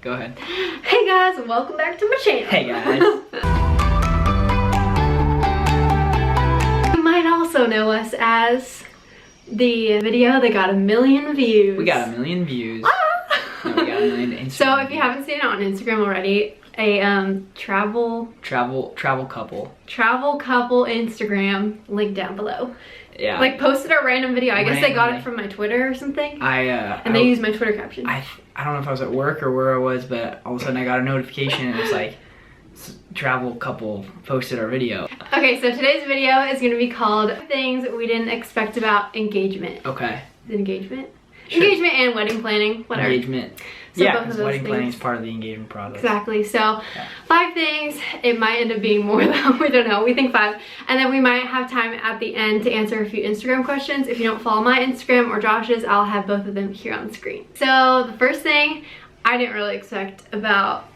Go ahead. Hey guys, welcome back to my channel. Hey guys. You might also know us as the video that got 1 million views. We got 1 million views. Ah! No, we got 1 million Instagram So if you haven't seen it on Instagram already, a travel couple Instagram link down below. Yeah. Like posted a random video. I guess they got it from my Twitter or something. And they used my Twitter caption. I don't know if I was at work or where I was, but all of a sudden I got a notification and it was like, travel couple posted our video. Okay, so today's video is going to be called Things We Didn't Expect About Engagement. Okay. Is it engagement? Sure. Engagement and wedding planning, whatever. Engagement. So yeah, both of those wedding planning is things. part of the engagement process. Exactly. So 5 things. It might end up being more though. We don't know. We think 5. And then we might have time at the end to answer a few Instagram questions. If you don't follow my Instagram or Josh's, I'll have both of them here on the screen. So the first thing I didn't really expect about,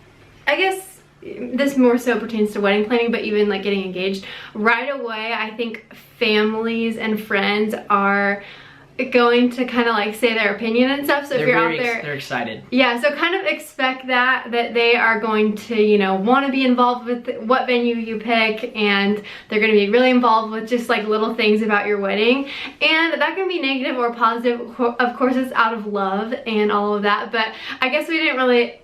I guess this more so pertains to wedding planning, but even like getting engaged. Right away, I think families and friends are going to kind of like say their opinion and stuff. So if you're out there, they're excited. Yeah, so kind of expect that they are going to, you know, want to be involved with what venue you pick, and they're going to be really involved with just like little things about your wedding. And that can be negative or positive. Of course, it's out of love and all of that, but I guess we didn't really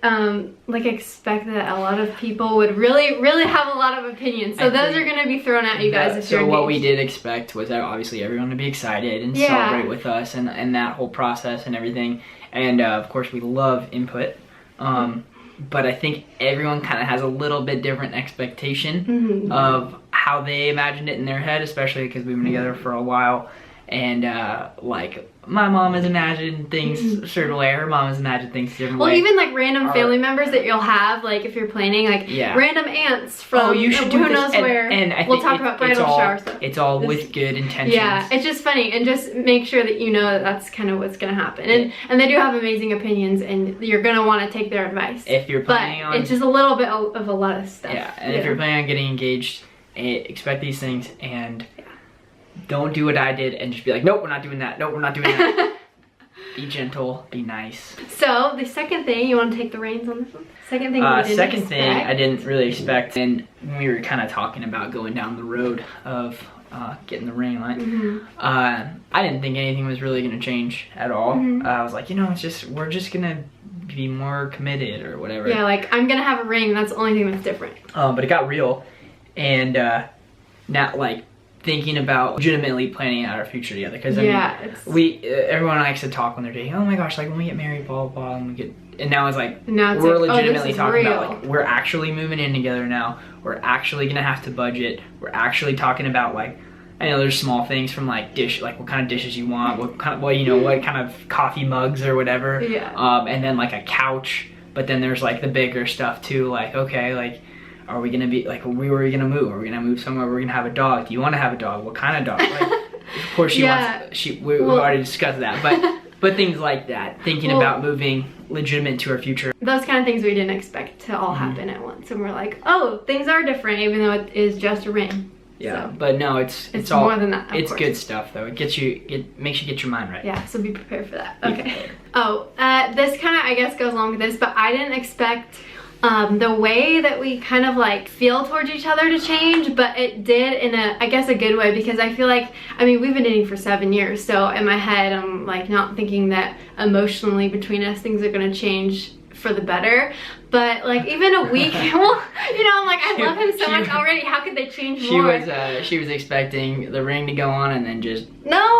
like expect that a lot of people would really have a lot of opinions. So those are going to be thrown at you guys if you're engaged. So what we did expect was that obviously everyone to be excited and celebrate with us and that whole process and everything, and of course we love input, but I think everyone kind of has a little bit different expectation of how they imagined it in their head, especially because we've been together for a while. And like my mom has imagined things a certain way, her mom has imagined things a different way. Well, even like random family members that you'll have, like if you're planning, like random aunts from you should do who knows where. And I we'll think talk about bridal shower stuff. It's all with good intentions. Yeah, it's just funny, and just make sure that you know that that's kind of what's gonna happen. And they do have amazing opinions, and you're gonna want to take their advice. If you're planning on, it's just a little bit of a lot of stuff. Yeah, and if you're planning on getting engaged, expect these things, and don't do what I did and just be like, nope, we're not doing that. Nope, we're not doing that. Be gentle, be nice. So the second thing, you want to take the reins on this one? Second thing I didn't really expect, and when we were kind of talking about going down the road of getting the ring light, I didn't think anything was really going to change at all. I was like, you know, we're just going to be more committed or whatever. Yeah, like I'm going to have a ring, that's the only thing that's different. But it got real, and now like thinking about legitimately planning out our future together, because I mean, everyone likes to talk when they're dating. Oh my gosh, like when we get married, blah blah blah, and now it's like we're legitimately talking about like we're actually moving in together now. We're actually gonna have to budget. We're actually talking about like, I know there's small things from like like what kind of dishes you want, what kind of what kind of coffee mugs or whatever. And then like a couch. But then there's like the bigger stuff too. Like okay, like, are we gonna be like, where are we gonna move? Are we gonna move somewhere? We're gonna have a dog. Do you want to have a dog? What kind of dog? Like, of course she wants. We've already discussed that, but things like that. Thinking about moving legitimate to our future. Those kind of things we didn't expect to all happen at once, and we're like, oh, things are different, even though it is just a ring. Yeah, so, but no, it's all more than that. It's good stuff though. It makes you get your mind right. Yeah, so be prepared for that. Okay. Oh, this kind of I guess goes along with this, but I didn't expect the way that we kind of like feel towards each other to change, but it did in I guess a good way, because I feel like, I mean, we've been dating for 7 years, so in my head I'm like not thinking that emotionally between us things are gonna change for the better. But like even a week, well, you know, I'm like, I love him so much already. How could they change more? She was expecting the ring to go on and then just no.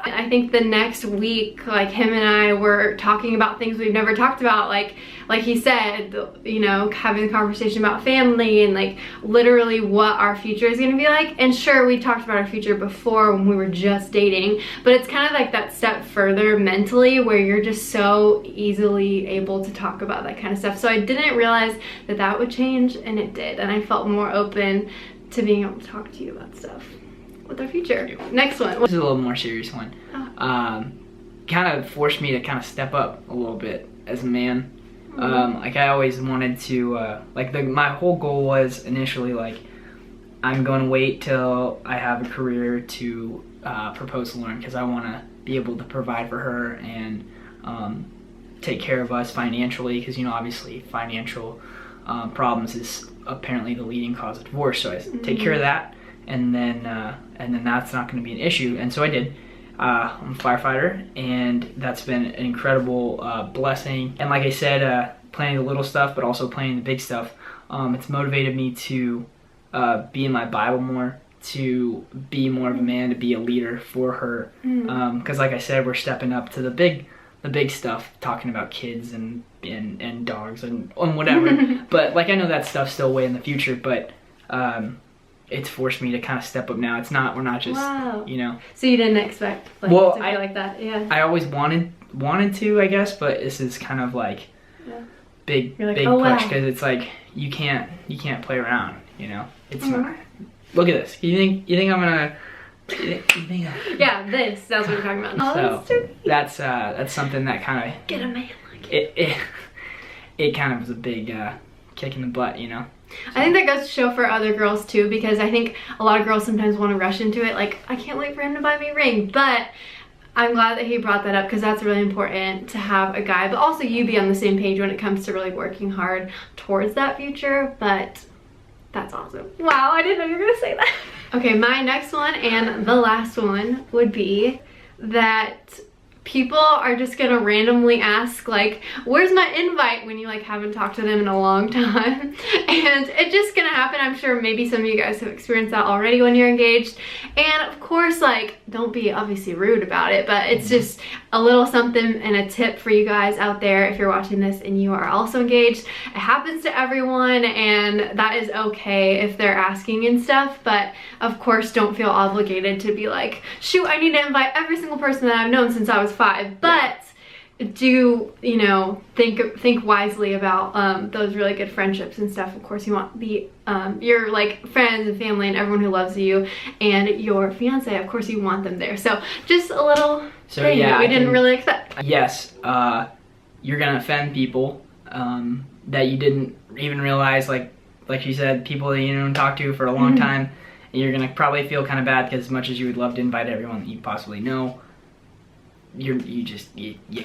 I think the next week, like him and I were talking about things we've never talked about, like he said, you know, having a conversation about family and like literally what our future is gonna be like. And sure, we talked about our future before when we were just dating, but it's kind of like that step further mentally where you're just so easily able to talk about that kind of stuff. So I didn't realize that would change, and it did, and I felt more open to being able to talk to you about stuff with our future. Next one. This is a little more serious one. Kind of forced me to kind of step up a little bit as a man. Like I always wanted to, my whole goal was initially like, I'm going to wait till I have a career to propose to Lauren, because I want to be able to provide for her and take care of us financially, because, you know, obviously financial problems is apparently the leading cause of divorce. So I take care of that, and then that's not going to be an issue. And so I did. I'm a firefighter, and that's been an incredible blessing. And like I said, planning the little stuff, but also planning the big stuff. It's motivated me to be in my Bible more, to be more of a man, to be a leader for her. Because like I said, we're stepping up to the big stuff, talking about kids and dogs and whatever. But like, I know that stuff's still way in the future, but it's forced me to kind of step up now. We're not just, you know. So you didn't expect to feel like that? Yeah. I always wanted to, I guess, but this is kind of like big push, because it's like you can't play around, you know. It's not. Look at this. You think I'm gonna? Yeah, that's what we're talking about. So that's something that kind of get a man like it. It kind of was a big kick in the butt, you know. I think that goes to show for other girls too, because I think a lot of girls sometimes want to rush into it, like, I can't wait for him to buy me a ring. But I'm glad that he brought that up, because that's really important to have a guy, but also you be on the same page when it comes to really working hard towards that future. But that's awesome. Wow, I didn't know you were gonna say that. Okay, my next one and the last one would be that people are just gonna randomly ask, like, where's my invite, when you like haven't talked to them in a long time. And it's just gonna happen. I'm sure maybe some of you guys have experienced that already when you're engaged. And of course, like, don't be obviously rude about it, but it's just a little something and a tip for you guys out there if you're watching this and you are also engaged. It happens to everyone, and that is okay if they're asking and stuff, but of course don't feel obligated to be like, shoot, I need to invite every single person that I've known since I was 5. But do, you know, think wisely about those really good friendships and stuff. Of course, you want the your like friends and family and everyone who loves you, and your fiance, of course you want them there. So just a little thing that we didn't really expect. Yes, you're gonna offend people that you didn't even realize, like you said, people that you didn't talk to for a long time, and you're gonna probably feel kind of bad, because as much as you would love to invite everyone that you possibly know, you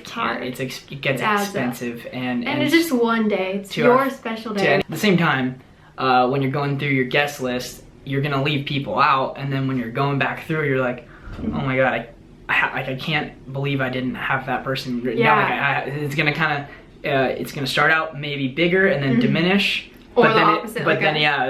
can't. It gets expensive, and it's just one day. It's your special day. At the same time, when you're going through your guest list, you're gonna leave people out, and then when you're going back through, you're like, oh my god, I can't believe I didn't have that person written down. Like, it's gonna kind of it's gonna start out maybe bigger and then diminish. Or but the then opposite.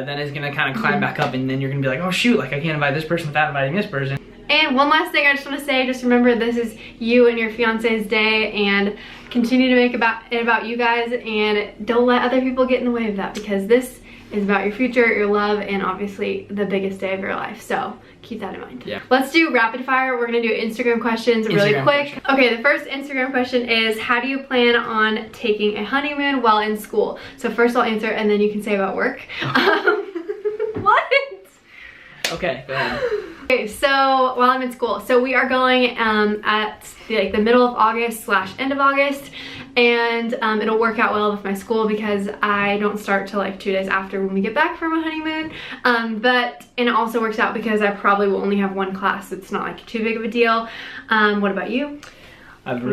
Then it's gonna kind of climb back up, and then you're gonna be like, oh shoot, like I can't invite this person without inviting this person. And one last thing I just want to say, just remember this is you and your fiance's day, and continue to make it about you guys, and don't let other people get in the way of that, because this is about your future, your love, and obviously the biggest day of your life. So keep that in mind. Yeah. Let's do rapid fire. We're gonna do Instagram questions really quick. Okay, the first Instagram question is, how do you plan on taking a honeymoon while in school? So first I'll answer, and then you can say about work. What? Okay, go ahead. Okay, so while I'm in school, so we are going at the middle of August / end of August, and it'll work out well with my school, because I don't start till like 2 days after when we get back from a honeymoon. And it also works out because I probably will only have one class, so it's not like too big of a deal. What about you? I have a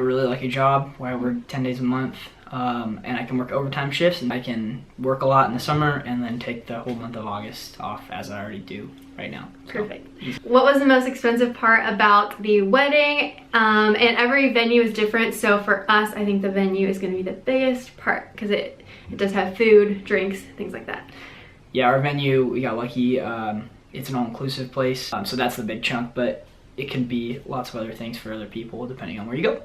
really lucky job where I work 10 days a month. And I can work overtime shifts, and I can work a lot in the summer and then take the whole month of August off, as I already do right now. Perfect. What was the most expensive part about the wedding? And every venue is different, so for us, I think the venue is going to be the biggest part, because it does have food, drinks, things like that. Yeah, our venue, we got lucky. It's an all-inclusive place, so that's the big chunk, but it can be lots of other things for other people depending on where you go.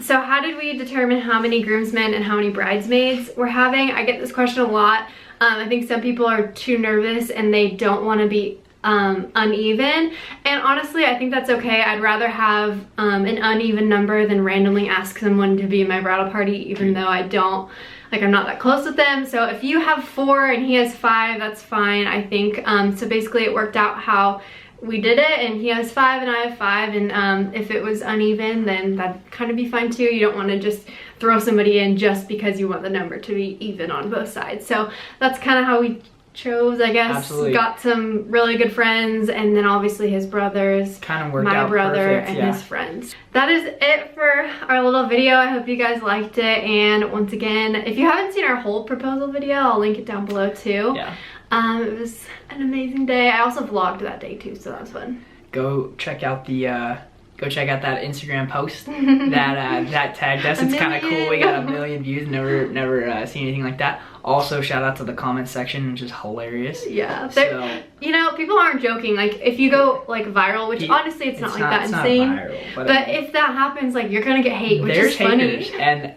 So how did we determine how many groomsmen and how many bridesmaids we're having? I get this question a lot. I think some people are too nervous and they don't want to be uneven, and honestly I think that's okay. I'd rather have an uneven number than randomly ask someone to be in my bridal party, even though I'm not that close with them. So if you have 4 and he has 5, that's fine, I think. So basically it worked out how we did it, and he has 5 and I have 5, and if it was uneven, then that'd kind of be fine too. You don't want to just throw somebody in just because you want the number to be even on both sides. So that's kind of how we chose, I guess. Absolutely. Got some really good friends, and then obviously his brothers. Kind of worked my out brother perfect, and yeah. his friends. That is it for our little video. I hope you guys liked it, and once again, if you haven't seen our whole proposal video, I'll link it down below too. Yeah. It was an amazing day. I also vlogged that day too, so that was fun. Go check out that Instagram post that tagged us. It's kind of cool. We got 1 million views. Never seen anything like that. Also, shout out to the comment section, which is hilarious. Yeah. So, you know, people aren't joking. Like, if you go like viral, which honestly it's not like that insane. Not viral, but if that happens, like, you're gonna get hate, which is funny. Haters, and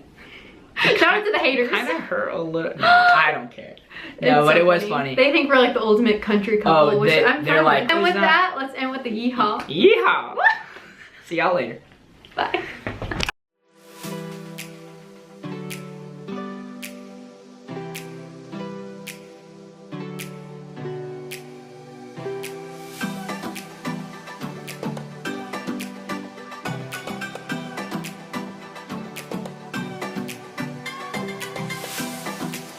shout out to the haters. Kind of hurt a little. No, I don't care. No, but it was funny. They think we're like the ultimate country couple, which I'm they're like. And with that, let's end with the yeehaw. Yeehaw. See y'all later. Bye.